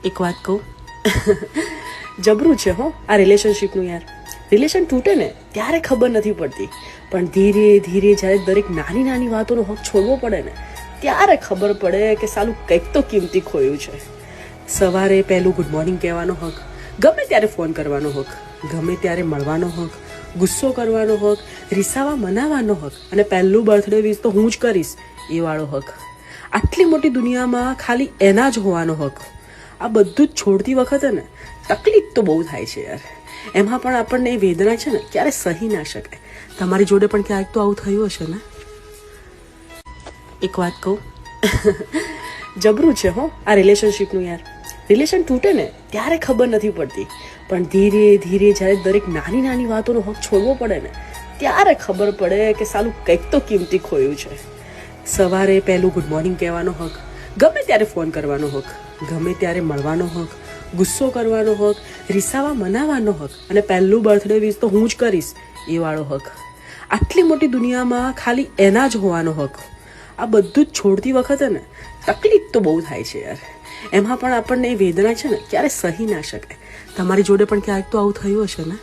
એક વાત કહું, જબરું છે હો આ રિલેશનશીપનું યાર. રિલેશન તૂટે ને ત્યારે ખબર નથી પડતી, પણ ધીરે ધીરે જ્યારે દરેક નાની નાની વાતોનો હક છોડવો પડે ને ત્યારે ખબર પડે કે સાલું કંઈક તો કિંમતી ખોયું છે. સવારે પહેલું ગુડ મોર્નિંગ કહેવાનો હક, ગમે ત્યારે ફોન કરવાનો હક, ગમે ત્યારે મળવાનો હક, ગુસ્સો કરવાનો હક, રીસાવા મનાવાનો હક, અને પહેલું બર્થડે વિશ તો હું જ કરીશ એ વાળો હક. આટલી મોટી દુનિયામાં ખાલી એના જ હોવાનો હક. આ બધું જ છોડતી વખતે ને તકલીફ તો બહુ થાય છે યાર. એમાં પણ આપણને એ વેદના છે ને ક્યારે સહી ના શકાય. તમારી જોડે પણ ક્યાંક તો આવું થયું હશે ને? એક વાત કહું, જબરું છે હો આ રિલેશનશીપનું યાર. રિલેશન તૂટે ને ત્યારે ખબર નથી પડતી, પણ ધીરે ધીરે જ્યારે દરેક નાની નાની વાતોનો હક છોડવો પડે ને ત્યારે ખબર પડે કે સાલું કંઈક તો કિંમતી ખોયું છે. સવારે પહેલું ગુડ મોર્નિંગ કહેવાનો હક, ગમે ત્યારે ફોન કરવાનો હક, ગમે ત્યારે મળવાનો હક, ગુસ્સો કરવાનો હક, રીસાવા મનાવાનો હક, અને પહેલું બર્થડે વિશ તો હું જ કરીશ એ વાળો હક. આટલી મોટી દુનિયામાં ખાલી એના જ હોવાનો હક. આ બધું જ છોડતી વખતે ને તકલીફ તો બહુ થાય છે યાર. એમાં પણ આપણને એ વેદના છે ને ક્યારે સહી ના શકાય. તમારી જોડે પણ ક્યાંક તો આવું થયું હશે ને?